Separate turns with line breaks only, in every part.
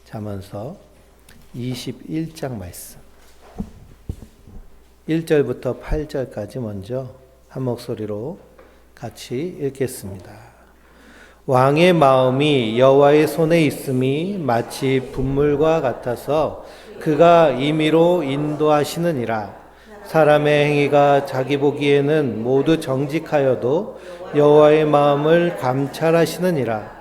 잠언서 21장 말씀 1절부터 8절까지 먼저 한 목소리로 같이 읽겠습니다. 왕의 마음이 여호와의 손에 있음이 마치 분물과 같아서 그가 임의로 인도하시느니라. 사람의 행위가 자기 보기에는 모두 정직하여도 여호와의 마음을 감찰하시느니라.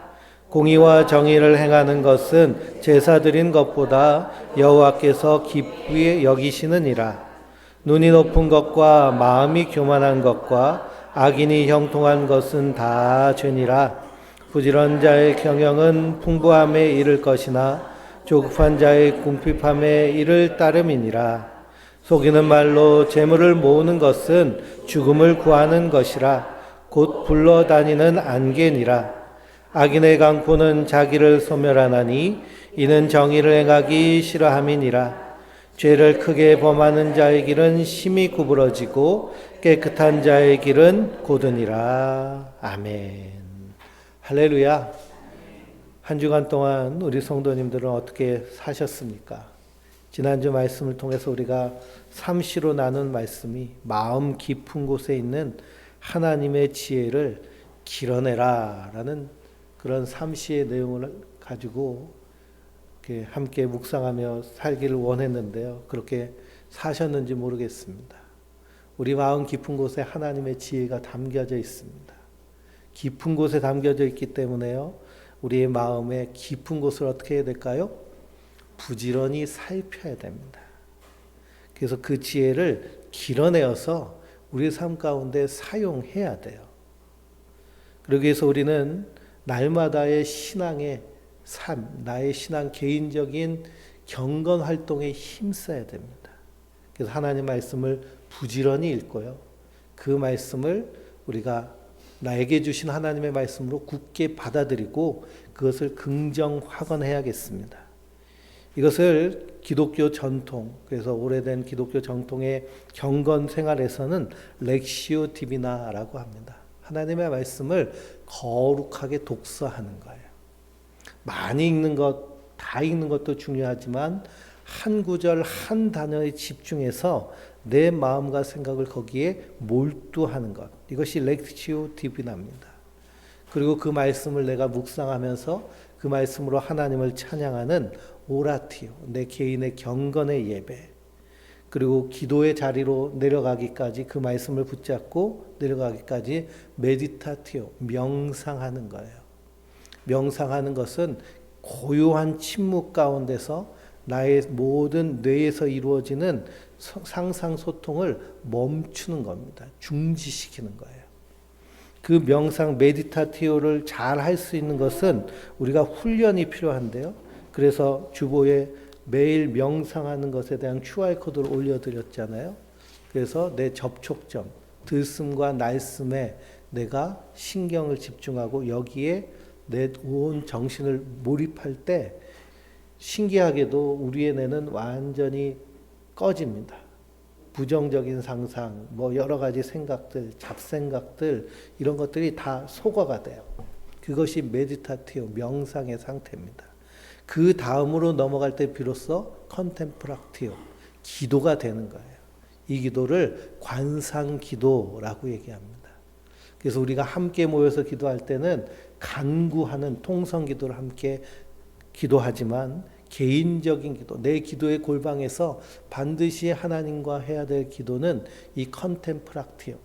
공의와 정의를 행하는 것은 제사 드린 것보다 여호와께서 기쁘게 여기시느니라. 눈이 높은 것과 마음이 교만한 것과 악인이 형통한 것은 다 죄니라. 부지런한 자의 경영은 풍부함에 이를 것이나 조급한 자의 궁핍함에 이를 따름이니라. 속이는 말로 재물을 모으는 것은 죽음을 구하는 것이라. 곧 굴러다니는 안개니라. 악인의 강포는 자기를 소멸하나니 이는 정의를 행하기 싫어함이니라. 죄를 크게 범하는 자의 길은 심히 구부러지고 깨끗한 자의 길은 곧으니라. 아멘. 할렐루야. 한 주간 동안 우리 성도님들은 어떻게 사셨습니까? 지난주 말씀을 통해서 우리가 삼시로 나눈 말씀이 마음 깊은 곳에 있는 하나님의 지혜를 길어내라 라는 그런 삼시의 내용을 가지고 이렇게 함께 묵상하며 살기를 원했는데요. 그렇게 사셨는지 모르겠습니다. 우리 마음 깊은 곳에 하나님의 지혜가 담겨져 있습니다. 깊은 곳에 담겨져 있기 때문에요. 우리의 마음의 깊은 곳을 어떻게 해야 될까요? 부지런히 살펴야 됩니다. 그래서 그 지혜를 길어내어서 우리 삶 가운데 사용해야 돼요. 그러기 위해서 우리는 날마다의 신앙의 삶, 나의 신앙 개인적인 경건 활동에 힘써야 됩니다. 그래서 하나님 말씀을 부지런히 읽고요. 그 말씀을 우리가 나에게 주신 하나님의 말씀으로 굳게 받아들이고 그것을 긍정 확언해야겠습니다. 이것을 기독교 전통, 그래서 오래된 기독교 정통의 경건 생활에서는 렉시오 디비나라고 합니다. 하나님의 말씀을 거룩하게 독서하는 거예요. 많이 읽는 것, 다 읽는 것도 중요하지만 한 구절, 한 단어에 집중해서 내 마음과 생각을 거기에 몰두하는 것. 이것이 렉시오 디비나입니다. 그리고 그 말씀을 내가 묵상하면서 그 말씀으로 하나님을 찬양하는 오라티오, 내 개인의 경건의 예배. 그리고 기도의 자리로 내려가기까지 그 말씀을 붙잡고 내려가기까지 메디타티오, 명상하는 거예요. 명상하는 것은 고요한 침묵 가운데서 나의 모든 뇌에서 이루어지는 상상 소통을 멈추는 겁니다. 중지시키는 거예요. 그 명상 메디타티오를 잘 할 수 있는 것은 우리가 훈련이 필요한데요. 그래서 주보에 매일 명상하는 것에 대한 QR코드를 올려드렸잖아요. 그래서 내 접촉점, 들숨과 날숨에 내가 신경을 집중하고 여기에 내 온 정신을 몰입할 때 신기하게도 우리의 뇌는 완전히 꺼집니다. 부정적인 상상, 여러 가지 생각들, 잡생각들 이런 것들이 다 소거가 돼요. 그것이 메디타티오, 명상의 상태입니다. 그 다음으로 넘어갈 때 비로소 컨템플락티오, 기도가 되는 거예요. 이 기도를 관상 기도라고 얘기합니다. 그래서 우리가 함께 모여서 기도할 때는 간구하는 통성 기도를 함께 기도하지만 개인적인 기도, 내 기도의 골방에서 반드시 하나님과 해야 될 기도는 이 컨템플락티오.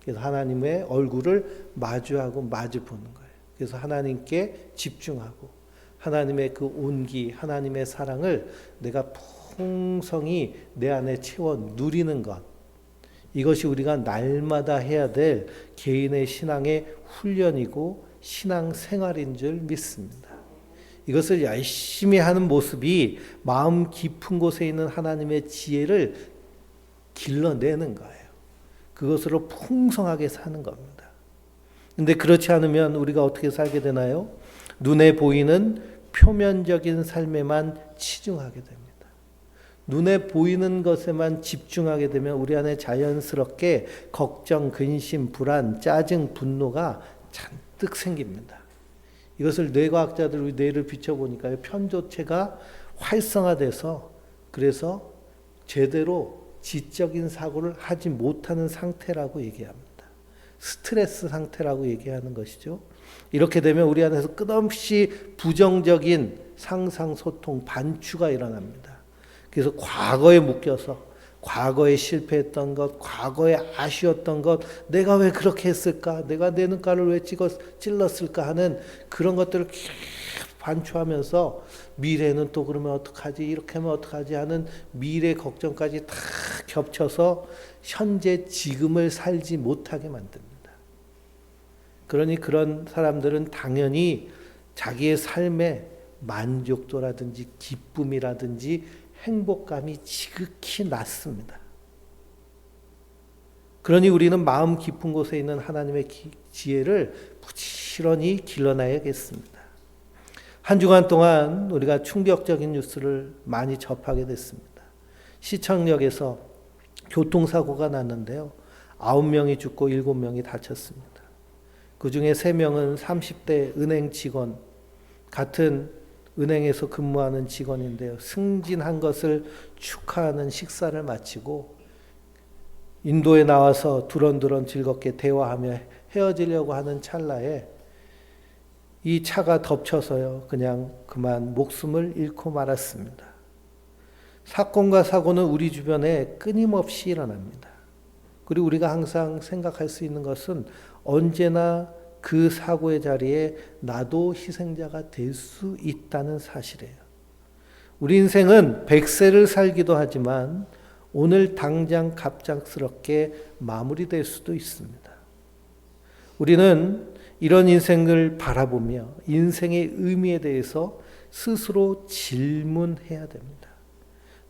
그래서 하나님의 얼굴을 마주하고 마주 보는 거예요. 그래서 하나님께 집중하고 하나님의 그 온기, 하나님의 사랑을 내가 풍성히 내 안에 채워 누리는 것. 이것이 우리가 날마다 해야 될 개인의 신앙의 훈련이고 신앙 생활인 줄 믿습니다. 이것을 열심히 하는 모습이 마음 깊은 곳에 있는 하나님의 지혜를 길러내는 거예요. 그것으로 풍성하게 사는 겁니다. 그런데 그렇지 않으면 우리가 어떻게 살게 되나요? 눈에 보이는 표면적인 삶에만 치중하게 됩니다. 눈에 보이는 것에만 집중하게 되면 우리 안에 자연스럽게 걱정, 근심, 불안, 짜증, 분노가 잔뜩 생깁니다. 이것을 뇌과학자들 뇌를 비춰보니까 편도체가 활성화돼서 그래서 제대로 지적인 사고를 하지 못하는 상태라고 얘기합니다. 스트레스 상태라고 얘기하는 것이죠. 이렇게 되면 우리 안에서 끝없이 부정적인 상상, 소통, 반추가 일어납니다. 그래서 과거에 묶여서 과거에 실패했던 것, 과거에 아쉬웠던 것, 내가 왜 그렇게 했을까? 내가 내 눈가를 왜 찔렀을까? 하는 그런 것들을 계속 반추하면서 미래는 또 그러면 어떡하지? 이렇게 하면 어떡하지? 하는 미래 걱정까지 다 겹쳐서 현재 지금을 살지 못하게 만듭니다. 그러니 그런 사람들은 당연히 자기의 삶에 만족도라든지 기쁨이라든지 행복감이 지극히 낮습니다. 그러니 우리는 마음 깊은 곳에 있는 하나님의 지혜를 부지런히 길러놔야겠습니다. 한 주간 동안 우리가 충격적인 뉴스를 많이 접하게 됐습니다. 시청역에서 교통사고가 났는데요. 9명이 죽고 7명이 다쳤습니다. 그 중에 3명은 30대 은행 직원, 같은 은행에서 근무하는 직원인데요. 승진한 것을 축하하는 식사를 마치고 인도에 나와서 두런두런 즐겁게 대화하며 헤어지려고 하는 찰나에 이 차가 덮쳐서요. 그냥 그만 목숨을 잃고 말았습니다. 사건과 사고는 우리 주변에 끊임없이 일어납니다. 그리고 우리가 항상 생각할 수 있는 것은 언제나 그 사고의 자리에 나도 희생자가 될 수 있다는 사실이에요. 우리 인생은 100세를 살기도 하지만 오늘 당장 갑작스럽게 마무리될 수도 있습니다. 우리는 이런 인생을 바라보며 인생의 의미에 대해서 스스로 질문해야 됩니다.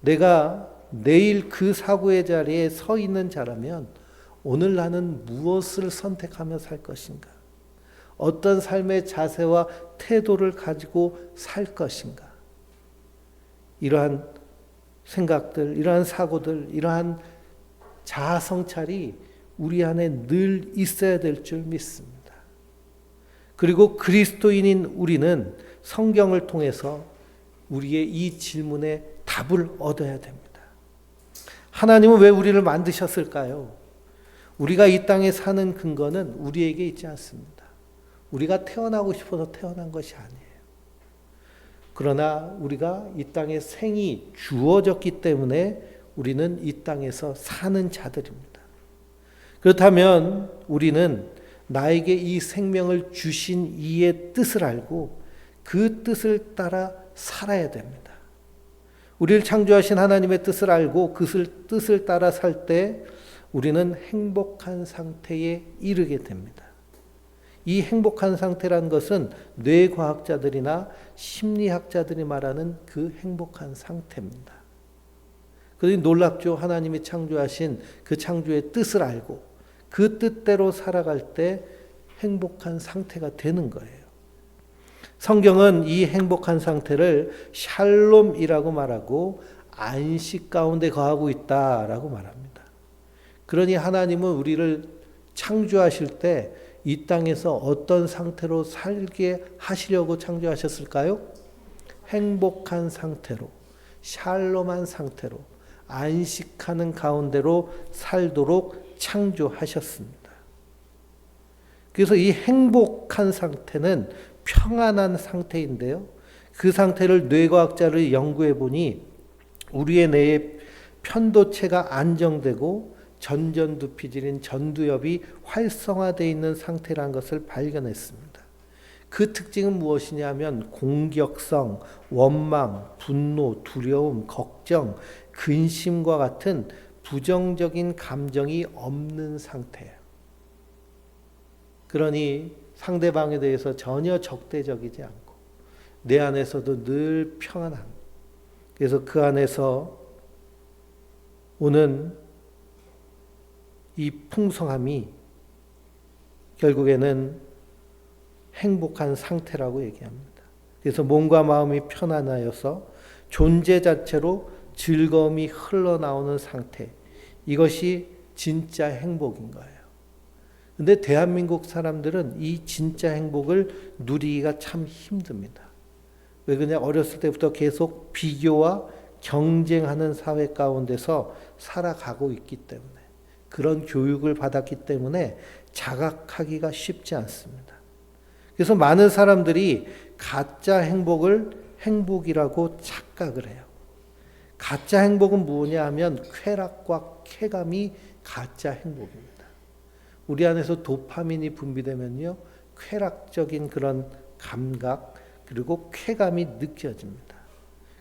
내가 내일 그 사고의 자리에 서 있는 자라면 오늘 나는 무엇을 선택하며 살 것인가? 어떤 삶의 자세와 태도를 가지고 살 것인가? 이러한 생각들, 이러한 사고들, 이러한 자아 성찰이 우리 안에 늘 있어야 될 줄 믿습니다. 그리고 그리스도인인 우리는 성경을 통해서 우리의 이 질문에 답을 얻어야 됩니다. 하나님은 왜 우리를 만드셨을까요? 우리가 이 땅에 사는 근거는 우리에게 있지 않습니다. 우리가 태어나고 싶어서 태어난 것이 아니에요. 그러나 우리가 이 땅에 생이 주어졌기 때문에 우리는 이 땅에서 사는 자들입니다. 그렇다면 우리는 나에게 이 생명을 주신 이의 뜻을 알고 그 뜻을 따라 살아야 됩니다. 우리를 창조하신 하나님의 뜻을 알고 그 뜻을 따라 살 때 우리는 행복한 상태에 이르게 됩니다. 이 행복한 상태라는 것은 뇌과학자들이나 심리학자들이 말하는 그 행복한 상태입니다. 그러니 놀랍죠. 하나님이 창조하신 그 창조의 뜻을 알고 그 뜻대로 살아갈 때 행복한 상태가 되는 거예요. 성경은 이 행복한 상태를 샬롬이라고 말하고 안식 가운데 거하고 있다라고 말합니다. 그러니 하나님은 우리를 창조하실 때 이 땅에서 어떤 상태로 살게 하시려고 창조하셨을까요? 행복한 상태로, 샬롬한 상태로, 안식하는 가운데로 살도록 창조하셨습니다. 그래서 이 행복한 상태는 평안한 상태인데요. 그 상태를 뇌과학자를 연구해 보니 우리의 뇌의 편도체가 안정되고 전전두피질인 전두엽이 활성화되어 있는 상태라는 것을 발견했습니다. 그 특징은 무엇이냐면 공격성, 원망, 분노, 두려움, 걱정, 근심과 같은 부정적인 감정이 없는 상태예요. 그러니 상대방에 대해서 전혀 적대적이지 않고 내 안에서도 늘 평안함. 그래서 그 안에서 오는 이 풍성함이 결국에는 행복한 상태라고 얘기합니다. 그래서 몸과 마음이 편안하여서 존재 자체로 즐거움이 흘러나오는 상태. 이것이 진짜 행복인 거예요. 근데 대한민국 사람들은 이 진짜 행복을 누리기가 참 힘듭니다. 왜 그러냐? 어렸을 때부터 계속 비교와 경쟁하는 사회 가운데서 살아가고 있기 때문에, 그런 교육을 받았기 때문에 자각하기가 쉽지 않습니다. 그래서 많은 사람들이 가짜 행복을 행복이라고 착각을 해요. 가짜 행복은 뭐냐 하면 쾌락과 쾌감이 가짜 행복입니다. 우리 안에서 도파민이 분비되면요, 쾌락적인 그런 감각 그리고 쾌감이 느껴집니다.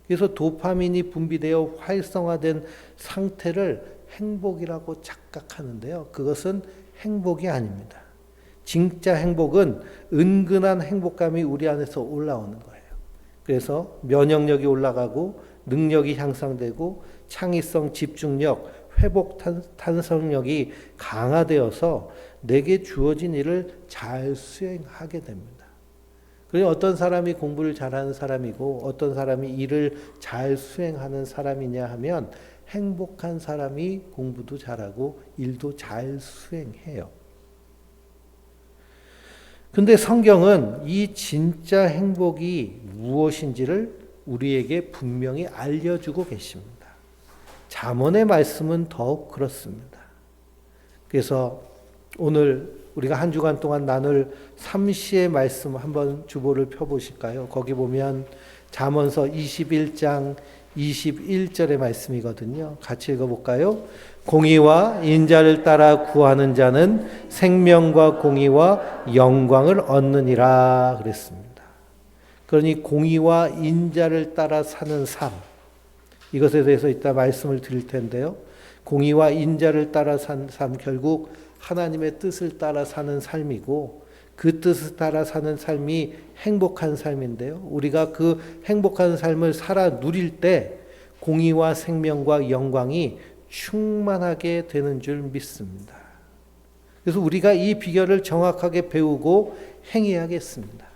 그래서 도파민이 분비되어 활성화된 상태를 행복이라고 착각하는데요, 그것은 행복이 아닙니다. 진짜 행복은 은근한 행복감이 우리 안에서 올라오는 거예요. 그래서 면역력이 올라가고 능력이 향상되고 창의성, 집중력, 회복 탄성력이 강화되어서 내게 주어진 일을 잘 수행하게 됩니다. 그래서 어떤 사람이 공부를 잘하는 사람이고 어떤 사람이 일을 잘 수행하는 사람이냐 하면, 행복한 사람이 공부도 잘하고 일도 잘 수행해요. 근데 성경은 이 진짜 행복이 무엇인지를 우리에게 분명히 알려주고 계십니다. 잠언의 말씀은 더욱 그렇습니다. 그래서 오늘 우리가 한 주간 동안 나눌 삼시의 말씀 한번 주보를 펴보실까요? 거기 보면 잠언서 21장 21절의 말씀이거든요. 같이 읽어볼까요? 공의와 인자를 따라 구하는 자는 생명과 공의와 영광을 얻느니라 그랬습니다. 그러니 공의와 인자를 따라 사는 삶, 이것에 대해서 이따 말씀을 드릴 텐데요. 공의와 인자를 따라 산 삶, 결국 하나님의 뜻을 따라 사는 삶이고, 그 뜻을 따라 사는 삶이 행복한 삶인데요. 우리가 그 행복한 삶을 살아 누릴 때 공의와 생명과 영광이 충만하게 되는 줄 믿습니다. 그래서 우리가 이 비결을 정확하게 배우고 행해야겠습니다.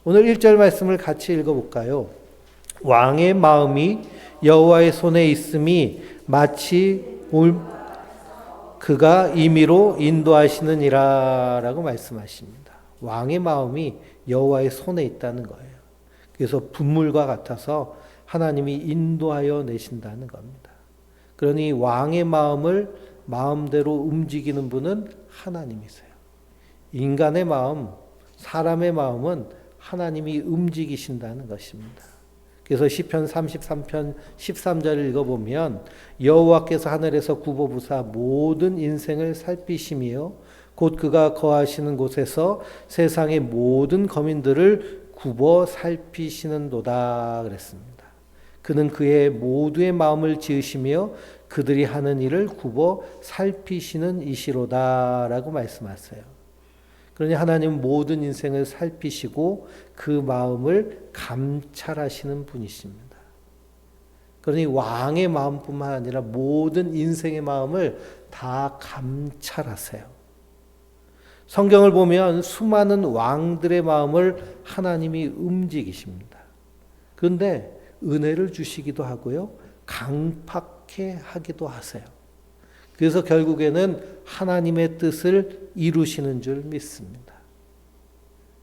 오늘 1절 말씀을 같이 읽어볼까요? 왕의 마음이 여호와의 손에 있음이 마치 그가 임의로 인도하시느니라 라고 말씀하십니다. 왕의 마음이 여호와의 손에 있다는 거예요. 그래서 분물과 같아서 하나님이 인도하여 내신다는 겁니다. 그러니 왕의 마음을 마음대로 움직이는 분은 하나님이세요. 인간의 마음, 사람의 마음은 하나님이 움직이신다는 것입니다. 그래서 시편 33편 13절을 읽어보면 여호와께서 하늘에서 굽어보사 모든 인생을 살피시며 곧 그가 거하시는 곳에서 세상의 모든 거민들을 굽어 살피시는도다 그랬습니다. 그는 그의 모두의 마음을 지으시며 그들이 하는 일을 굽어 살피시는 이시로다라고 말씀하세요. 그러니 하나님은 모든 인생을 살피시고 그 마음을 감찰하시는 분이십니다. 그러니 왕의 마음뿐만 아니라 모든 인생의 마음을 다 감찰하세요. 성경을 보면 수많은 왕들의 마음을 하나님이 움직이십니다. 그런데 은혜를 주시기도 하고요, 강팍해 하기도 하세요. 그래서 결국에는 하나님의 뜻을 이루시는 줄 믿습니다.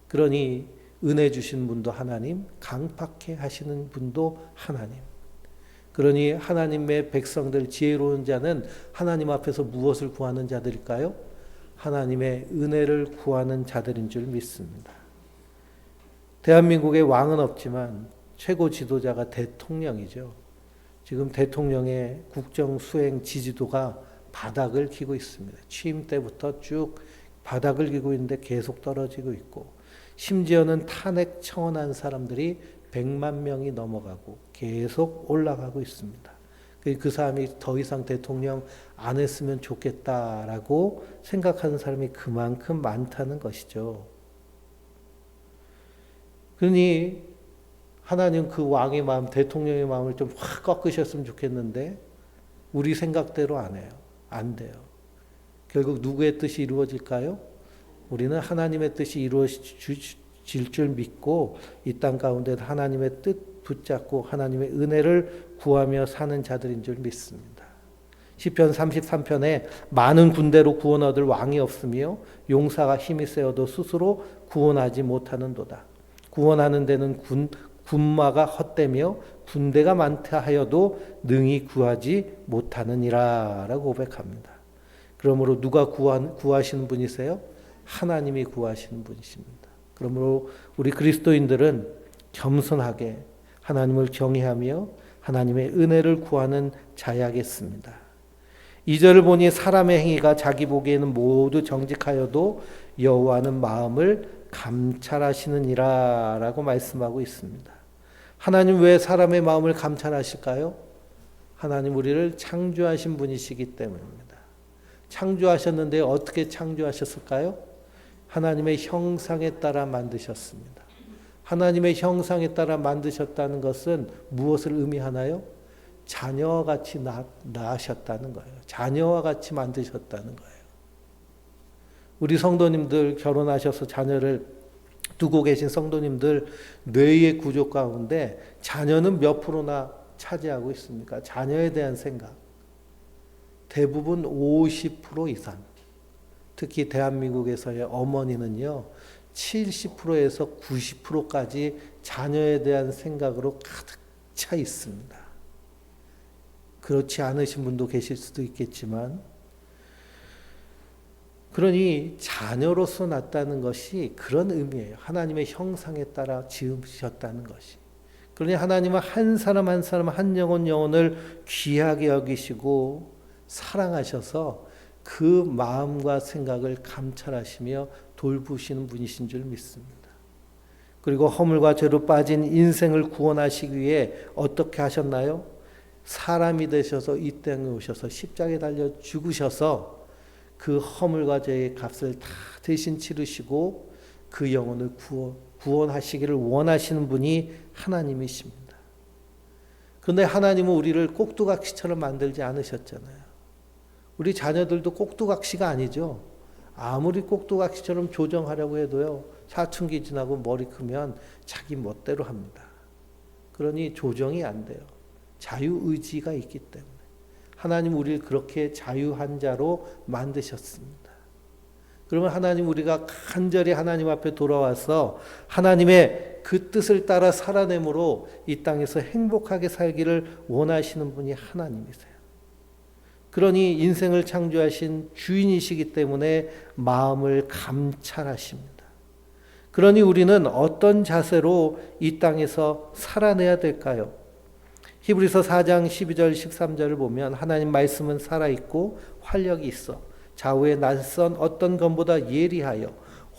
그러니 은혜 주신 분도 하나님, 강팍해 하시는 분도 하나님. 그러니 하나님의 백성들, 지혜로운 자는 하나님 앞에서 무엇을 구하는 자들일까요? 하나님의 은혜를 구하는 자들인 줄 믿습니다. 대한민국에 왕은 없지만 최고 지도자가 대통령이죠. 지금 대통령의 국정 수행 지지도가 바닥을 기고 있습니다. 취임 때부터 쭉 바닥을 기고 있는데 계속 떨어지고 있고, 심지어는 탄핵 청원한 사람들이 100만 명이 넘어가고 계속 올라가고 있습니다. 그 사람이 더 이상 대통령 안 했으면 좋겠다라고 생각하는 사람이 그만큼 많다는 것이죠. 그러니 하나님 그 왕의 마음, 대통령의 마음을 좀 확 꺾으셨으면 좋겠는데 우리 생각대로 안 해요. 안 돼요. 결국 누구의 뜻이 이루어질까요? 우리는 하나님의 뜻이 이루어질 줄 믿고 이 땅 가운데 하나님의 뜻 붙잡고 하나님의 은혜를 구하며 사는 자들인 줄 믿습니다. 시편 33편에 많은 군대로 구원 얻을 왕이 없으며 용사가 힘이 세어도 스스로 구원하지 못하는도다. 구원하는 데는 군마가 헛되며 군대가 많다 하여도 능히 구하지 못하느니라 라고 고백합니다. 그러므로 누가 구하시는 분이세요? 하나님이 구하시는 분이십니다. 그러므로 우리 그리스도인들은 겸손하게 하나님을 경외하며 하나님의 은혜를 구하는 자야겠습니다. 2절을 보니 사람의 행위가 자기 보기에는 모두 정직하여도 여호와는 마음을 감찰하시느니라 라고 말씀하고 있습니다. 하나님 왜 사람의 마음을 감찰하실까요? 하나님 우리를 창조하신 분이시기 때문입니다. 창조하셨는데 어떻게 창조하셨을까요? 하나님의 형상에 따라 만드셨습니다. 하나님의 형상에 따라 만드셨다는 것은 무엇을 의미하나요? 자녀와 같이 낳으셨다는 거예요. 자녀와 같이 만드셨다는 거예요. 우리 성도님들 결혼하셔서 자녀를 두고 계신 성도님들 뇌의 구조 가운데 자녀는 몇 프로나 차지하고 있습니까? 자녀에 대한 생각. 대부분 50% 이상. 특히 대한민국에서의 어머니는요. 70%에서 90%까지 자녀에 대한 생각으로 가득 차 있습니다. 그렇지 않으신 분도 계실 수도 있겠지만 그러니 자녀로서 낳았다는 것이 그런 의미예요. 하나님의 형상에 따라 지으셨다는 것이. 그러니 하나님은 한 사람 한 사람 한 영혼을 귀하게 여기시고 사랑하셔서 그 마음과 생각을 감찰하시며 돌보시는 분이신 줄 믿습니다. 그리고 허물과 죄로 빠진 인생을 구원하시기 위해 어떻게 하셨나요? 사람이 되셔서 이 땅에 오셔서 십자가에 달려 죽으셔서 그 허물과 죄의 값을 다 대신 치르시고 그 영혼을 구원하시기를 원하시는 분이 하나님이십니다. 그런데 하나님은 우리를 꼭두각시처럼 만들지 않으셨잖아요. 우리 자녀들도 꼭두각시가 아니죠. 아무리 꼭두각시처럼 조정하려고 해도요. 사춘기 지나고 머리 크면 자기 멋대로 합니다. 그러니 조정이 안 돼요. 자유의지가 있기 때문에. 하나님 우리를 그렇게 자유한 자로 만드셨습니다. 그러면 하나님 우리가 간절히 하나님 앞에 돌아와서 하나님의 그 뜻을 따라 살아내므로 이 땅에서 행복하게 살기를 원하시는 분이 하나님이세요. 그러니 인생을 창조하신 주인이시기 때문에 마음을 감찰하십니다. 그러니 우리는 어떤 자세로 이 땅에서 살아내야 될까요? 히브리서 4장 12절 13절을 보면 하나님 말씀은 살아있고 활력이 있어 좌우에 낯선 어떤 검보다 예리하여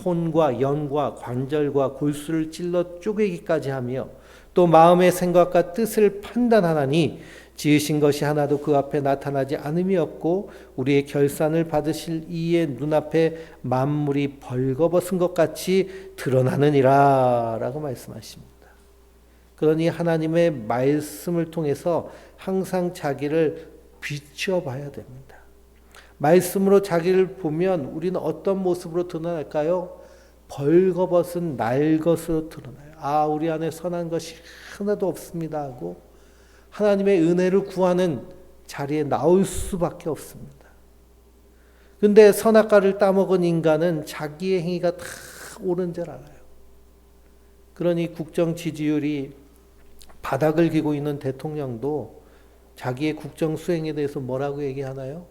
혼과 영과 관절과 골수를 찔러 쪼개기까지 하며 또 마음의 생각과 뜻을 판단하나니 지으신 것이 하나도 그 앞에 나타나지 않음이 없고 우리의 결산을 받으실 이의 눈앞에 만물이 벌거벗은 것 같이 드러나느니라 라고 말씀하십니다. 그러니 하나님의 말씀을 통해서 항상 자기를 비춰봐야 됩니다. 말씀으로 자기를 보면 우리는 어떤 모습으로 드러날까요? 벌거벗은 날 것으로 드러나요. 아, 우리 안에 선한 것이 하나도 없습니다 하고 하나님의 은혜를 구하는 자리에 나올 수밖에 없습니다. 그런데 선악과를 따먹은 인간은 자기의 행위가 다 옳은 줄 알아요. 그러니 국정 지지율이 바닥을 기고 있는 대통령도 자기의 국정 수행에 대해서 뭐라고 얘기하나요?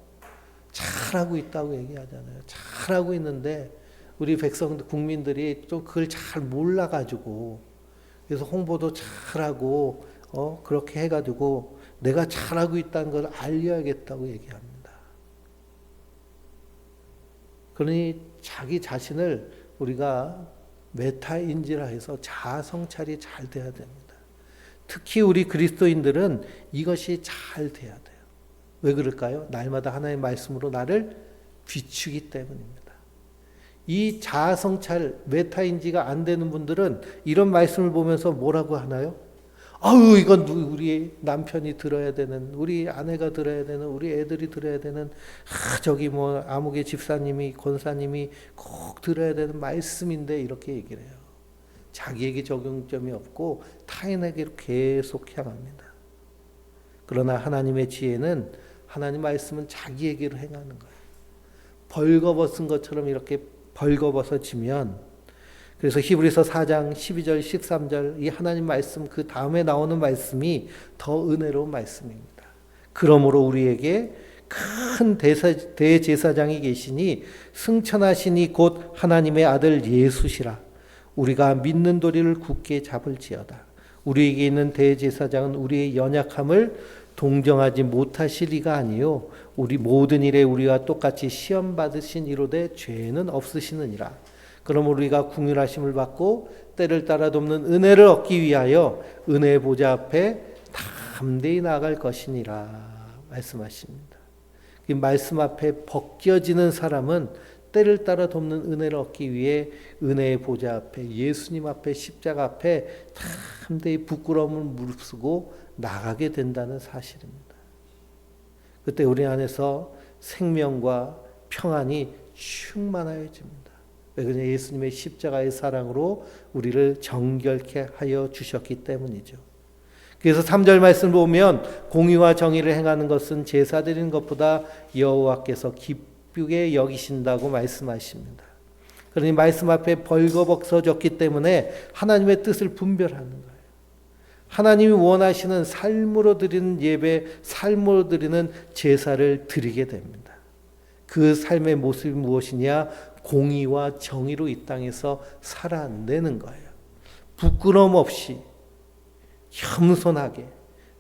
잘하고 있다고 얘기하잖아요. 잘하고 있는데 우리 국민들이 좀 그걸 잘 몰라가지고 그래서 홍보도 잘하고 그렇게 해가지고 내가 잘하고 있다는 걸 알려야겠다고 얘기합니다. 그러니 자기 자신을 우리가 메타인지라 해서 자아성찰이 잘 돼야 됩니다. 특히 우리 그리스도인들은 이것이 잘 돼야 돼요. 왜 그럴까요? 날마다 하나님의 말씀으로 나를 비추기 때문입니다. 이 자아성찰, 메타인지가 안 되는 분들은 이런 말씀을 보면서 뭐라고 하나요? 아유, 이건 우리 남편이 들어야 되는, 우리 아내가 들어야 되는, 우리 애들이 들어야 되는, 저기 뭐 아무개 집사님이, 권사님이 꼭 들어야 되는 말씀인데 이렇게 얘기를 해요. 자기에게 적용점이 없고 타인에게 계속 향합니다. 그러나 하나님의 지혜는 하나님 말씀은 자기에게로 행하는 거예요. 벌거벗은 것처럼 이렇게 벌거벗어지면, 그래서 히브리서 4장 12절 13절 이 하나님 말씀 그 다음에 나오는 말씀이 더 은혜로운 말씀입니다. 그러므로 우리에게 큰 대제사장이 계시니 승천하시니 곧 하나님의 아들 예수시라. 우리가 믿는 도리를 굳게 잡을지어다. 우리에게 있는 대제사장은 우리의 연약함을 동정하지 못하실 이가 아니요 우리 모든 일에 우리와 똑같이 시험 받으신 이로되 죄는 없으시느니라. 그러므로 우리가 긍휼하심을 받고 때를 따라 돕는 은혜를 얻기 위하여 은혜의 보좌 앞에 담대히 나아갈 것이니라 말씀하십니다. 이 말씀 앞에 벗겨지는 사람은 때를 따라 돕는 은혜를 얻기 위해 은혜의 보좌 앞에, 예수님 앞에, 십자가 앞에 담대히 부끄러움을 무릅쓰고 나가게 된다는 사실입니다. 그때 우리 안에서 생명과 평안이 충만하여집니다. 왜 그러냐? 예수님의 십자가의 사랑으로 우리를 정결케 하여 주셨기 때문이죠. 그래서 3절 말씀을 보면 공의와 정의를 행하는 것은 제사 드리는 것보다 여호와께서 기쁘게 여기신다고 말씀하십니다. 그러니 말씀 앞에 벌거벗어졌기 때문에 하나님의 뜻을 분별하는 거예요. 하나님이 원하시는 삶으로 드리는 예배, 삶으로 드리는 제사를 드리게 됩니다. 그 삶의 모습이 무엇이냐? 공의와 정의로 이 땅에서 살아내는 거예요. 부끄러움 없이 겸손하게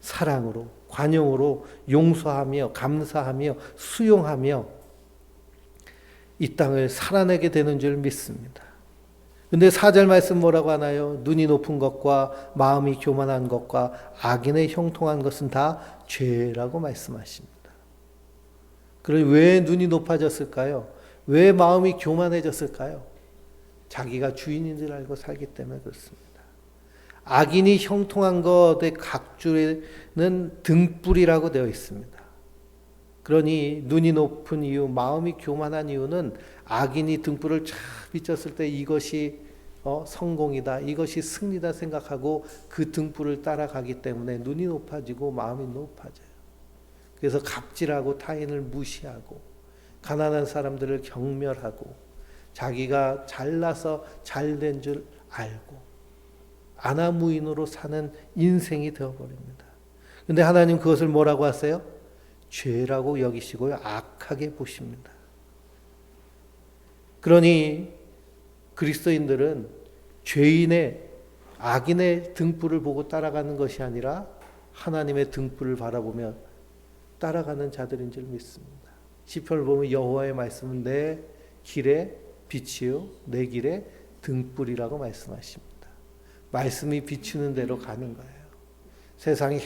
사랑으로, 관용으로 용서하며 감사하며 수용하며 이 땅을 살아내게 되는 줄 믿습니다. 근데 4절 말씀 뭐라고 하나요? 눈이 높은 것과 마음이 교만한 것과 악인의 형통한 것은 다 죄라고 말씀하십니다. 그러니 왜 눈이 높아졌을까요? 왜 마음이 교만해졌을까요? 자기가 주인인 줄 알고 살기 때문에 그렇습니다. 악인이 형통한 것의 각주에는 등불이라고 되어 있습니다. 그러니 눈이 높은 이유, 마음이 교만한 이유는 악인이 등불을 쫙 비쳤을 때 이것이 성공이다, 이것이 승리다 생각하고 그 등불을 따라가기 때문에 눈이 높아지고 마음이 높아져요. 그래서 갑질하고 타인을 무시하고 가난한 사람들을 경멸하고 자기가 잘나서 잘된 줄 알고 아나무인으로 사는 인생이 되어버립니다. 그런데 하나님 그것을 뭐라고 하세요? 죄라고 여기시고요, 악하게 보십니다. 그러니 그리스도인들은 죄인의, 악인의 등불을 보고 따라가는 것이 아니라 하나님의 등불을 바라보며 따라가는 자들인 줄 믿습니다. 시편을 보면 여호와의 말씀은 내 길에 빛이요 내 길에 등불이라고 말씀하십니다. 말씀이 비추는 대로 가는 거예요. 세상이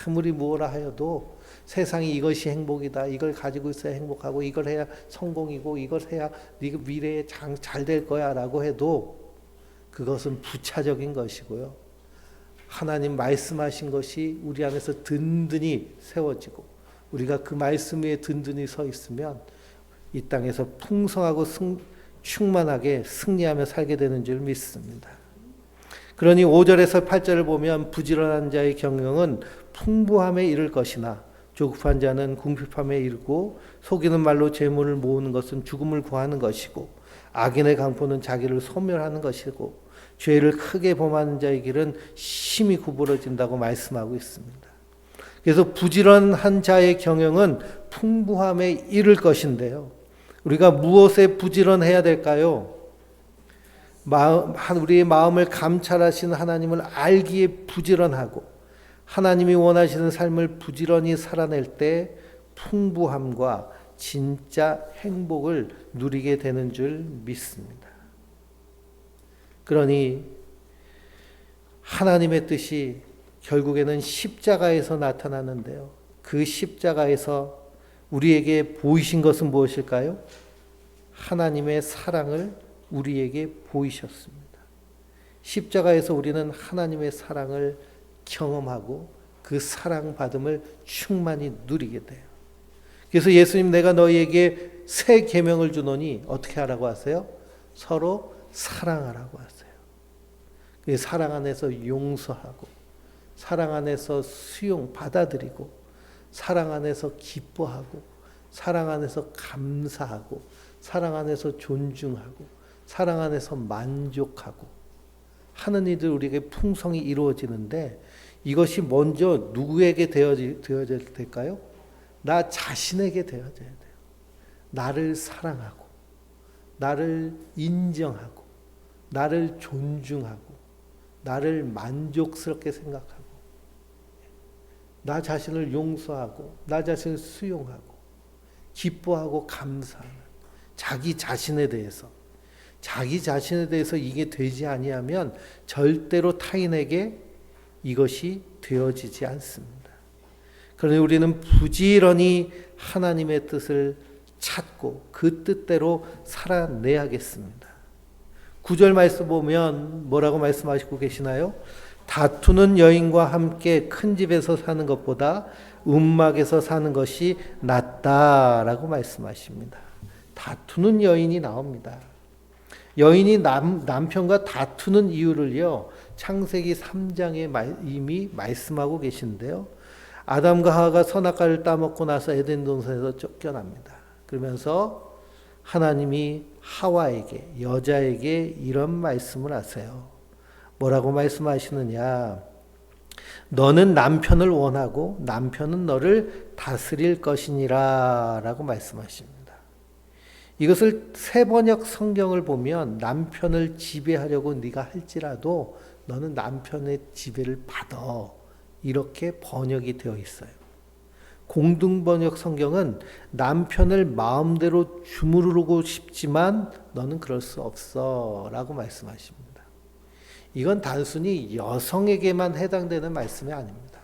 아무리 무엇라 하여도 세상이 이것이 행복이다, 이걸 가지고 있어야 행복하고 이걸 해야 성공이고 이걸 해야 네가 미래에 잘 될 거야 라고 해도 그것은 부차적인 것이고요. 하나님 말씀하신 것이 우리 안에서 든든히 세워지고 우리가 그 말씀 위에 든든히 서 있으면 이 땅에서 풍성하고 충만하게 승리하며 살게 되는 줄 믿습니다. 그러니 5절에서 8절을 보면 부지런한 자의 경영은 풍부함에 이를 것이나 조급한 자는 궁핍함에 이르고 속이는 말로 재물을 모으는 것은 죽음을 구하는 것이고 악인의 강포는 자기를 소멸하는 것이고 죄를 크게 범하는 자의 길은 심히 구부러진다고 말씀하고 있습니다. 그래서 부지런한 자의 경영은 풍부함에 이를 것인데요. 우리가 무엇에 부지런해야 될까요? 우리의 마음을 감찰하시는 하나님을 알기에 부지런하고 하나님이 원하시는 삶을 부지런히 살아낼 때 풍부함과 진짜 행복을 누리게 되는 줄 믿습니다. 그러니 하나님의 뜻이 결국에는 십자가에서 나타나는데요. 그 십자가에서 우리에게 보이신 것은 무엇일까요? 하나님의 사랑을 우리에게 보이셨습니다. 십자가에서 우리는 하나님의 사랑을 경험하고 그 사랑받음을 충만히 누리게 돼요. 그래서 예수님 내가 너희에게 새 계명을 주노니 어떻게 하라고 하세요? 서로 사랑하라고 하세요. 그 사랑 안에서 용서하고 사랑 안에서 수용 받아들이고 사랑 안에서 기뻐하고, 사랑 안에서 감사하고, 사랑 안에서 존중하고, 사랑 안에서 만족하고 하는 일들 우리에게 풍성히 이루어지는데, 이것이 먼저 누구에게 되어져야 될까요? 나 자신에게 되어져야 돼요. 나를 사랑하고, 나를 인정하고, 나를 존중하고, 나를 만족스럽게 생각하고, 나 자신을 용서하고, 나 자신을 수용하고, 기뻐하고 감사하는 자기 자신에 대해서 이게 되지 아니하면 절대로 타인에게 이것이 되어지지 않습니다. 그러니 우리는 부지런히 하나님의 뜻을 찾고 그 뜻대로 살아내야겠습니다. 9절 말씀 보면 뭐라고 말씀하시고 계시나요? 다투는 여인과 함께 큰 집에서 사는 것보다 움막에서 사는 것이 낫다라고 말씀하십니다. 다투는 여인이 나옵니다. 여인이 남편과 다투는 이유를요, 창세기 3장에 이미 말씀하고 계신데요. 아담과 하와가 선악과를 따먹고 나서 에덴 동산에서 쫓겨납니다. 그러면서 하나님이 하와에게, 여자에게 이런 말씀을 하세요. 뭐라고 말씀하시느냐? 너는 남편을 원하고 남편은 너를 다스릴 것이니라 라고 말씀하십니다. 이것을 세번역 성경을 보면 남편을 지배하려고 네가 할지라도 너는 남편의 지배를 받아, 이렇게 번역이 되어 있어요. 공동번역 성경은 남편을 마음대로 주무르고 싶지만 너는 그럴 수 없어 라고 말씀하십니다. 이건 단순히 여성에게만 해당되는 말씀이 아닙니다.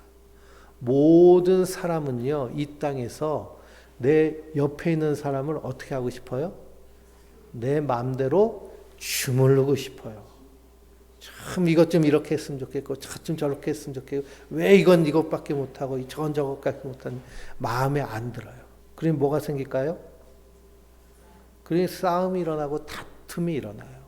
모든 사람은요, 이 땅에서 내 옆에 있는 사람을 어떻게 하고 싶어요? 내 마음대로 주무르고 싶어요. 참 이것 좀 이렇게 했으면 좋겠고, 좀 저렇게 했으면 좋겠고, 왜 이건 이것밖에 못하고 저건 저것밖에 못하는 마음에 안 들어요. 그러니 뭐가 생길까요? 그러니 싸움이 일어나고 다툼이 일어나요.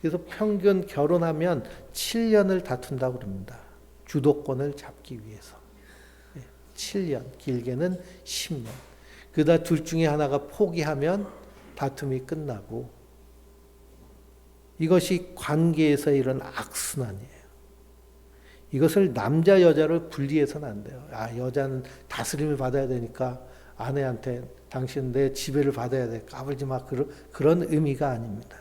그래서 평균 결혼하면 7년을 다툰다고 그럽니다. 주도권을 잡기 위해서. 7년, 길게는 10년. 그러다 둘 중에 하나가 포기하면 다툼이 끝나고, 이것이 관계에서 이런 악순환이에요. 이것을 남자 여자를 분리해서는 안 돼요. 여자는 다스림을 받아야 되니까 아내한테 당신 내 지배를 받아야 돼, 까불지 마, 그런 의미가 아닙니다.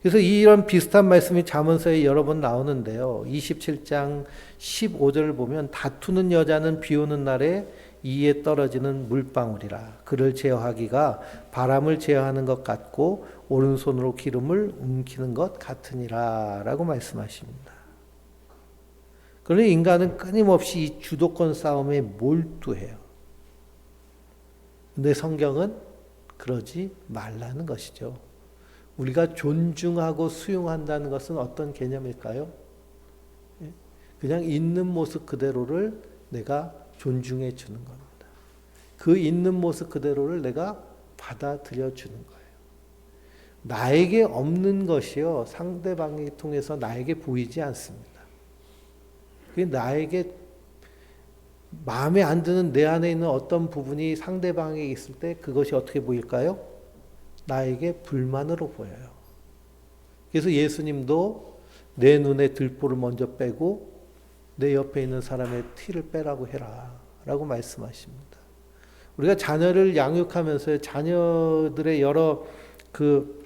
그래서 이런 비슷한 말씀이 잠언서에 여러 번 나오는데요. 27장 15절을 보면 다투는 여자는 비 오는 날에 이에 떨어지는 물방울이라. 그를 제어하기가 바람을 제어하는 것 같고 오른손으로 기름을 움키는 것 같으니라 라고 말씀하십니다. 그러니 인간은 끊임없이 이 주도권 싸움에 몰두해요. 근데 성경은 그러지 말라는 것이죠. 우리가 존중하고 수용한다는 것은 어떤 개념일까요? 그냥 있는 모습 그대로를 내가 존중해 주는 겁니다. 그 있는 모습 그대로를 내가 받아들여 주는 거예요. 나에게 없는 것이요, 상대방을 통해서 나에게 보이지 않습니다. 그게 나에게 마음에 안 드는 내 안에 있는 어떤 부분이 상대방에게 있을 때 그것이 어떻게 보일까요? 나에게 불만으로 보여요. 그래서 예수님도 내 눈에 들보를 먼저 빼고 내 옆에 있는 사람의 티를 빼라고 해라 라고 말씀하십니다. 우리가 자녀를 양육하면서 자녀들의 여러 그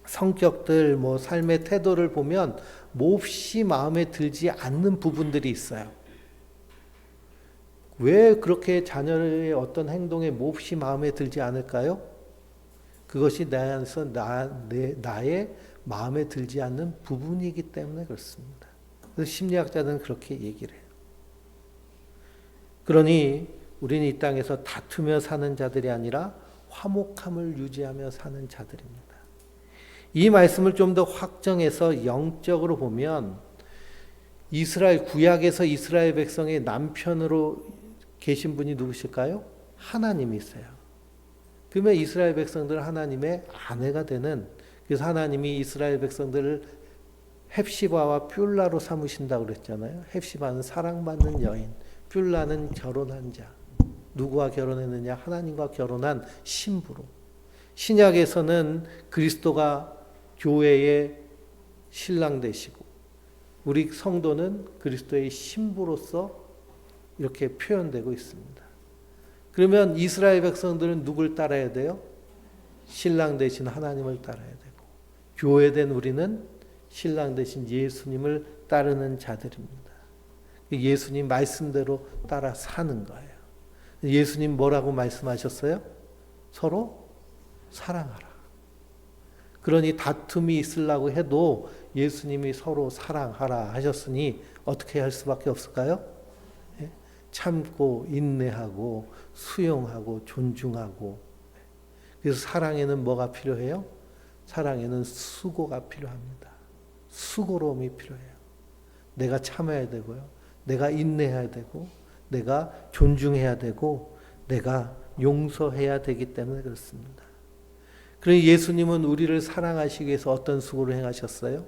성격들, 삶의 태도를 보면 몹시 마음에 들지 않는 부분들이 있어요. 왜 그렇게 자녀의 어떤 행동에 몹시 마음에 들지 않을까요? 그것이 내 안에서 나의 마음에 들지 않는 부분이기 때문에 그렇습니다. 그래서 심리학자들은 그렇게 얘기를 해요. 그러니 우리는 이 땅에서 다투며 사는 자들이 아니라 화목함을 유지하며 사는 자들입니다. 이 말씀을 좀 더 확정해서 영적으로 보면 구약에서 이스라엘 백성의 남편으로 계신 분이 누구실까요? 하나님이세요. 그러면 이스라엘 백성들은 하나님의 아내가 되는, 그래서 하나님이 이스라엘 백성들을 헵시바와 뷸라로 삼으신다고 그랬잖아요. 헵시바는 사랑받는 여인, 뷸라는 결혼한 자. 누구와 결혼했느냐? 하나님과 결혼한 신부로. 신약에서는 그리스도가 교회의 신랑 되시고 우리 성도는 그리스도의 신부로서 이렇게 표현되고 있습니다. 그러면 이스라엘 백성들은 누굴 따라야 돼요? 신랑 되신 하나님을 따라야 되고 교회된 우리는 신랑 되신 예수님을 따르는 자들입니다. 예수님 말씀대로 따라 사는 거예요. 예수님 뭐라고 말씀하셨어요? 서로 사랑하라. 그러니 다툼이 있으려고 해도 예수님이 서로 사랑하라 하셨으니 어떻게 할 수밖에 없을까요? 참고 인내하고 수용하고 존중하고. 그래서 사랑에는 뭐가 필요해요? 사랑에는 수고가 필요합니다. 수고로움이 필요해요. 내가 참아야 되고요. 내가 인내해야 되고 내가 존중해야 되고 내가 용서해야 되기 때문에 그렇습니다. 그러니 예수님은 우리를 사랑하시기 위해서 어떤 수고를 행하셨어요?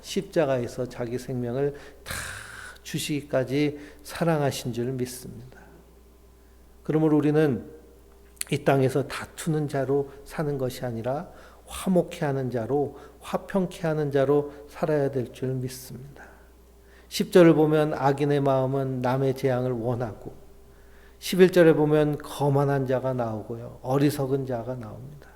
십자가에서 자기 생명을 다 주시기까지 사랑하신 줄 믿습니다. 그러므로 우리는 이 땅에서 다투는 자로 사는 것이 아니라 화목해 하는 자로, 화평케 하는 자로 살아야 될 줄 믿습니다. 10절을 보면 악인의 마음은 남의 재앙을 원하고 11절에 보면 거만한 자가 나오고요. 어리석은 자가 나옵니다.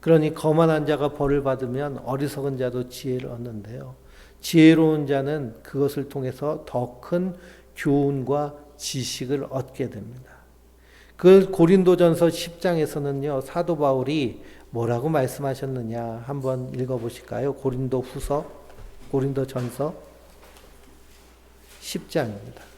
그러니 거만한 자가 벌을 받으면 어리석은 자도 지혜를 얻는데요. 지혜로운 자는 그것을 통해서 더 큰 교훈과 지식을 얻게 됩니다. 그 고린도전서 10장에서는요. 사도 바울이 뭐라고 말씀하셨느냐 한번 읽어보실까요? 고린도전서 10장입니다.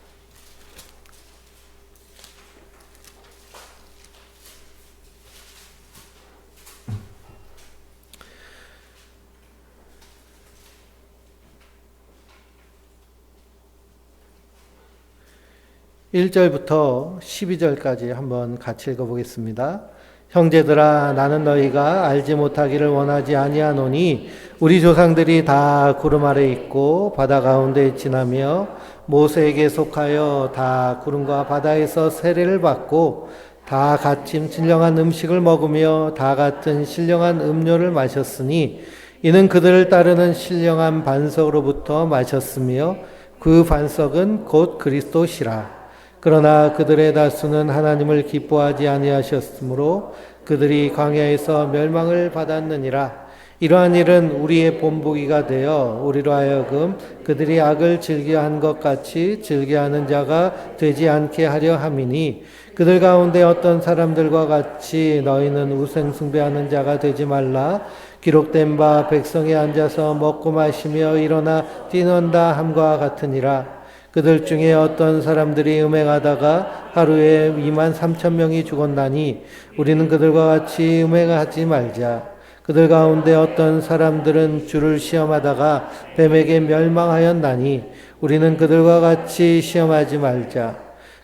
1절부터 12절까지 한번 같이 읽어보겠습니다. 형제들아 나는 너희가 알지 못하기를 원하지 아니하노니 우리 조상들이 다 구름 아래 있고 바다 가운데 지나며 모세에게 속하여 다 구름과 바다에서 세례를 받고 다 같이 신령한 음식을 먹으며 다 같은 신령한 음료를 마셨으니 이는 그들을 따르는 신령한 반석으로부터 마셨으며 그 반석은 곧 그리스도시라. 그러나 그들의 다수는 하나님을 기뻐하지 아니하셨으므로 그들이 광야에서 멸망을 받았느니라. 이러한 일은 우리의 본보기가 되어 우리로 하여금 그들이 악을 즐겨한 것 같이 즐겨하는 자가 되지 않게 하려 함이니 그들 가운데 어떤 사람들과 같이 너희는 우상 숭배하는 자가 되지 말라. 기록된 바 백성이 앉아서 먹고 마시며 일어나 뛰논다 함과 같으니라. 그들 중에 어떤 사람들이 음행하다가 하루에 23,000명이 죽었나니 우리는 그들과 같이 음행하지 말자. 그들 가운데 어떤 사람들은 주를 시험하다가 뱀에게 멸망하였나니 우리는 그들과 같이 시험하지 말자.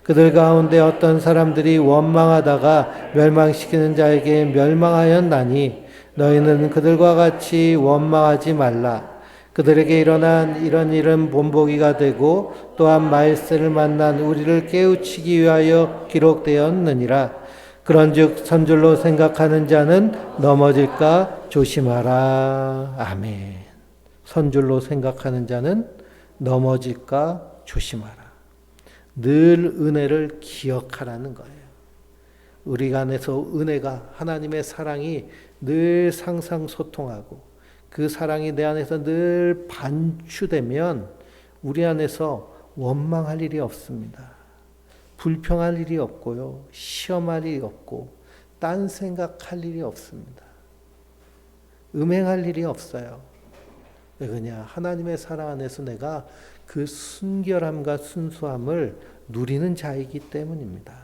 그들 가운데 어떤 사람들이 원망하다가 멸망시키는 자에게 멸망하였나니 너희는 그들과 같이 원망하지 말라. 그들에게 일어난 이런 일은 본보기가 되고 또한 말세를 만난 우리를 깨우치기 위하여 기록되었느니라. 그런즉 선줄로 생각하는 자는 넘어질까 조심하라. 아멘. 선줄로 생각하는 자는 넘어질까 조심하라. 늘 은혜를 기억하라는 거예요. 우리 안에서 은혜가 하나님의 사랑이 늘 상상소통하고 그 사랑이 내 안에서 늘 반추되면 우리 안에서 원망할 일이 없습니다. 불평할 일이 없고요. 시험할 일이 없고 딴 생각할 일이 없습니다. 음행할 일이 없어요. 왜 그러냐? 하나님의 사랑 안에서 내가 그 순결함과 순수함을 누리는 자이기 때문입니다.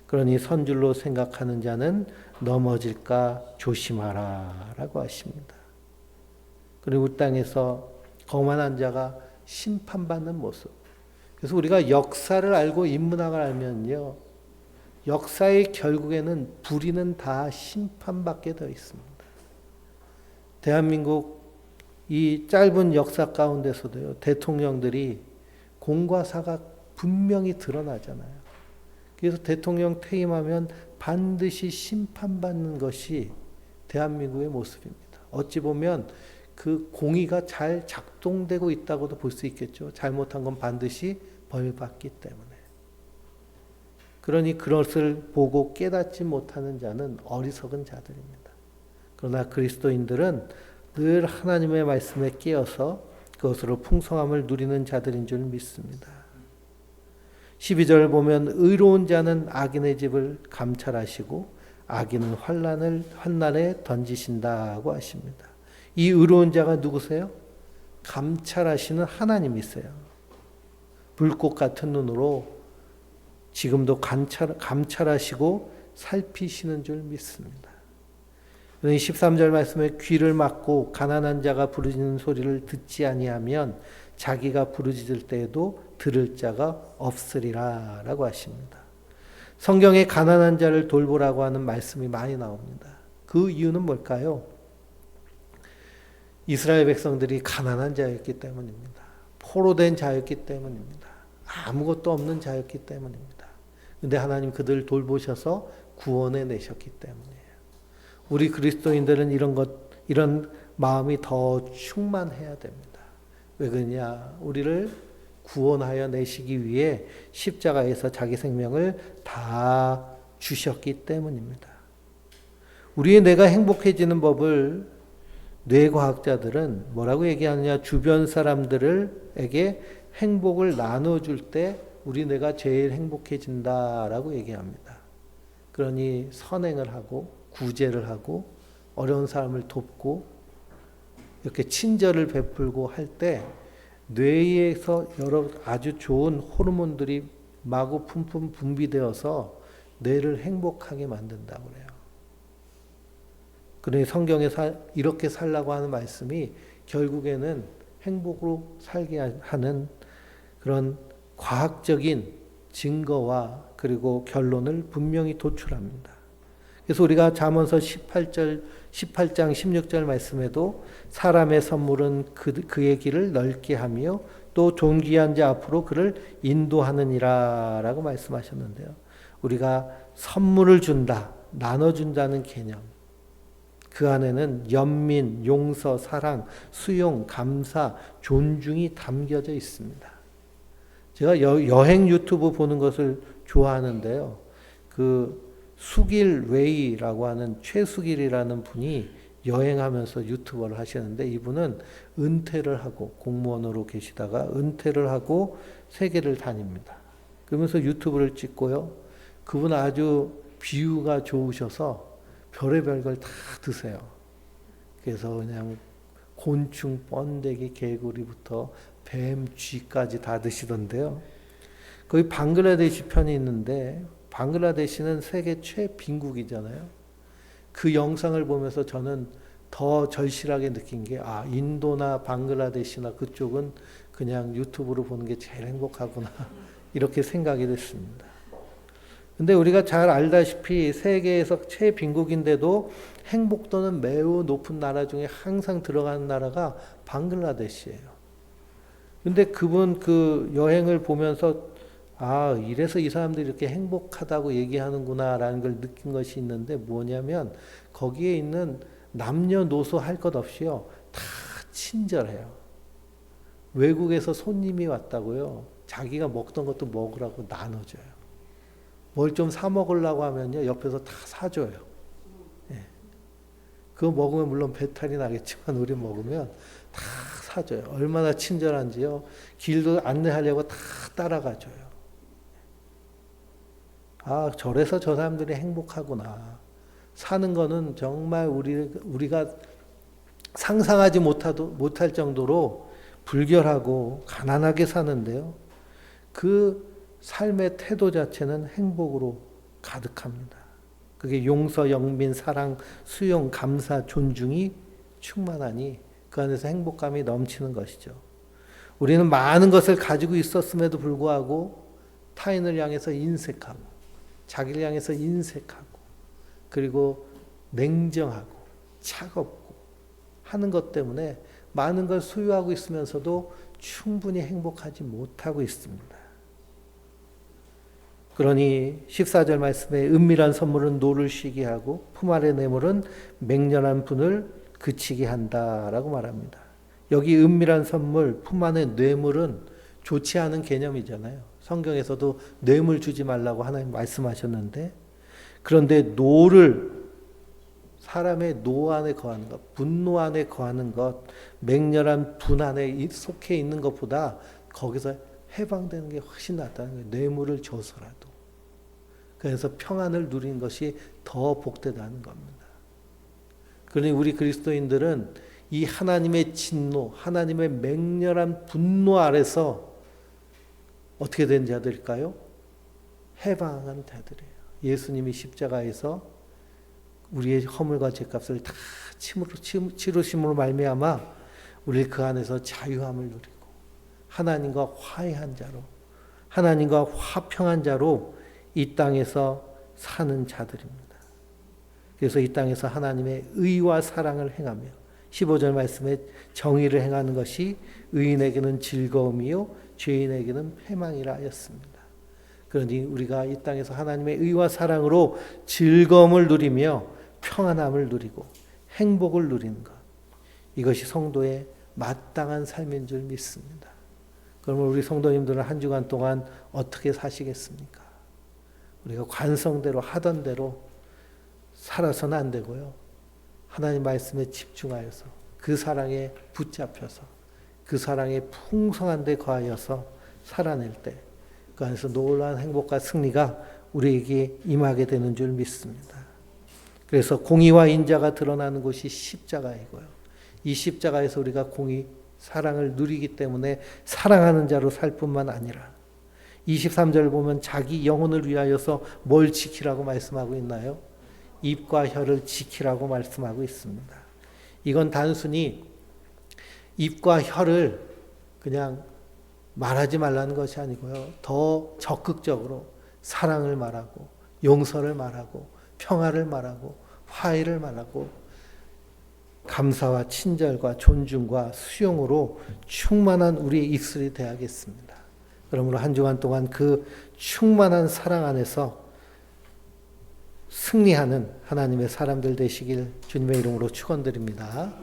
그러니 선줄로 생각하는 자는 넘어질까 조심하라 라고 하십니다. 그리고 이 땅에서 거만한 자가 심판받는 모습. 그래서 우리가 역사를 알고 인문학을 알면요. 역사의 결국에는 불의는 다 심판받게 되어 있습니다. 대한민국 이 짧은 역사 가운데서도요. 대통령들이 공과 사가 분명히 드러나잖아요. 그래서 대통령 퇴임하면 반드시 심판받는 것이 대한민국의 모습입니다. 어찌 보면 그 공의가 잘 작동되고 있다고도 볼 수 있겠죠. 잘못한 건 반드시 벌받기 때문에. 그러니 그것을 보고 깨닫지 못하는 자는 어리석은 자들입니다. 그러나 그리스도인들은 늘 하나님의 말씀에 깨어서 그것으로 풍성함을 누리는 자들인 줄 믿습니다. 12절 보면 의로운 자는 악인의 집을 감찰하시고 악인은 환난에 던지신다고 하십니다. 이 의로운 자가 누구세요? 감찰하시는 하나님이세요. 불꽃 같은 눈으로 지금도 감찰하시고 살피시는 줄 믿습니다. 13절 말씀에 귀를 막고 가난한 자가 부르짖는 소리를 듣지 아니하면 자기가 부르짖을 때에도 들을 자가 없으리라 라고 하십니다. 성경에 가난한 자를 돌보라고 하는 말씀이 많이 나옵니다. 그 이유는 뭘까요? 이스라엘 백성들이 가난한 자였기 때문입니다. 포로된 자였기 때문입니다. 아무것도 없는 자였기 때문입니다. 근데 하나님 그들을 돌보셔서 구원해 내셨기 때문이에요. 우리 그리스도인들은 이런 마음이 더 충만해야 됩니다. 왜 그러냐? 우리를 구원하여 내시기 위해 십자가에서 자기 생명을 다 주셨기 때문입니다. 우리의 뇌가 행복해지는 법을 뇌과학자들은 뭐라고 얘기하느냐? 주변 사람들에게 행복을 나눠줄 때 우리 뇌가 제일 행복해진다라고 얘기합니다. 그러니 선행을 하고 구제를 하고 어려운 사람을 돕고 이렇게 친절을 베풀고 할 때 뇌에서 여러 아주 좋은 호르몬들이 마구 품품 분비되어서 뇌를 행복하게 만든다고 그래요. 그러니 성경에 이렇게 살라고 하는 말씀이 결국에는 행복으로 살게 하는 그런 과학적인 증거와 그리고 결론을 분명히 도출합니다. 그래서 우리가 잠언서 18장 16절 말씀에도 사람의 선물은 그의 길을 넓게 하며 또 존귀한 자 앞으로 그를 인도하느니라 라고 말씀하셨는데요. 우리가 선물을 준다, 나눠준다는 개념. 그 안에는 연민, 용서, 사랑, 수용, 감사, 존중이 담겨져 있습니다. 제가 여행 유튜브 보는 것을 좋아하는데요. 수길웨이라고 하는 최수길이라는 분이 여행하면서 유튜버를 하시는데 이분은 은퇴를 하고 공무원으로 계시다가 은퇴를 하고 세계를 다닙니다. 그러면서 유튜브를 찍고요. 그분 아주 비유가 좋으셔서 별의별 걸 다 드세요. 그래서 그냥 곤충, 번데기, 개구리부터 뱀, 쥐까지 다 드시던데요. 거기 방글라데시 편이 있는데 방글라데시는 세계 최빈국이잖아요. 그 영상을 보면서 저는 더 절실하게 느낀 게 인도나 방글라데시나 그쪽은 그냥 유튜브로 보는 게 제일 행복하구나 이렇게 생각이 됐습니다. 근데 우리가 잘 알다시피 세계에서 최빈국인데도 행복도는 매우 높은 나라 중에 항상 들어가는 나라가 방글라데시예요. 근데 그분 그 여행을 보면서 이래서 이 사람들이 이렇게 행복하다고 얘기하는구나라는 걸 느낀 것이 있는데 뭐냐면 거기에 있는 남녀노소 할 것 없이요. 다 친절해요. 외국에서 손님이 왔다고요. 자기가 먹던 것도 먹으라고 나눠줘요. 뭘 좀 사 먹으려고 하면요. 옆에서 다 사줘요. 예. 그거 먹으면 물론 배탈이 나겠지만 우리 먹으면 다 사줘요. 얼마나 친절한지요. 길도 안내하려고 다 따라가줘요. 저래서 저 사람들이 행복하구나. 사는 거는 정말 우리가 상상하지 못할 정도로 불결하고 가난하게 사는데요. 그 삶의 태도 자체는 행복으로 가득합니다. 그게 용서, 영민, 사랑, 수용, 감사, 존중이 충만하니 그 안에서 행복감이 넘치는 것이죠. 우리는 많은 것을 가지고 있었음에도 불구하고 타인을 향해서 인색하고 자기를 향해서 인색하고 그리고 냉정하고 차갑고 하는 것 때문에 많은 걸 소유하고 있으면서도 충분히 행복하지 못하고 있습니다. 그러니 14절 말씀에 은밀한 선물은 노를 쉬게 하고 품 아래 뇌물은 맹렬한 분을 그치게 한다라고 말합니다. 여기 은밀한 선물, 품 안에 뇌물은 좋지 않은 개념이잖아요. 성경에서도 뇌물 주지 말라고 하나님 말씀하셨는데, 그런데 노를, 사람의 노 안에 거하는 것, 분노 안에 거하는 것, 맹렬한 분 안에 속해 있는 것보다 거기서 해방되는 게 훨씬 낫다는 거예요. 뇌물을 줘서라도. 그래서 평안을 누리는 것이 더 복되다는 겁니다. 그러니 우리 그리스도인들은 이 하나님의 진노, 하나님의 맹렬한 분노 아래서 어떻게 된 자들일까요? 해방한 자들이에요. 예수님이 십자가에서 우리의 허물과 죄값을 다 치르심으로 말미암아 우리 그 안에서 자유함을 누리고 하나님과 화해한 자로, 하나님과 화평한 자로 이 땅에서 사는 자들입니다. 그래서 이 땅에서 하나님의 의와 사랑을 행하며 15절 말씀에 정의를 행하는 것이 의인에게는 즐거움이요 죄인에게는 패망이라 하였습니다. 그러니 우리가 이 땅에서 하나님의 의와 사랑으로 즐거움을 누리며 평안함을 누리고 행복을 누리는 것, 이것이 성도의 마땅한 삶인 줄 믿습니다. 그러면 우리 성도님들은 한 주간 동안 어떻게 사시겠습니까? 우리가 관성대로 하던 대로 살아서는 안 되고요. 하나님 말씀에 집중하여서 그 사랑에 붙잡혀서 그 사랑에 풍성한 데 거하여서 살아낼 때 그 안에서 놀라운 행복과 승리가 우리에게 임하게 되는 줄 믿습니다. 그래서 공의와 인자가 드러나는 곳이 십자가이고요. 이 십자가에서 우리가 공의, 사랑을 누리기 때문에 사랑하는 자로 살 뿐만 아니라 23절 보면 자기 영혼을 위하여서 뭘 지키라고 말씀하고 있나요? 입과 혀를 지키라고 말씀하고 있습니다. 이건 단순히 입과 혀를 그냥 말하지 말라는 것이 아니고요. 더 적극적으로 사랑을 말하고 용서를 말하고 평화를 말하고 화해를 말하고 감사와 친절과 존중과 수용으로 충만한 우리의 입술이 되어야겠습니다. 그러므로 한 주간 동안 그 충만한 사랑 안에서 승리하는 하나님의 사람들 되시길 주님의 이름으로 축원드립니다.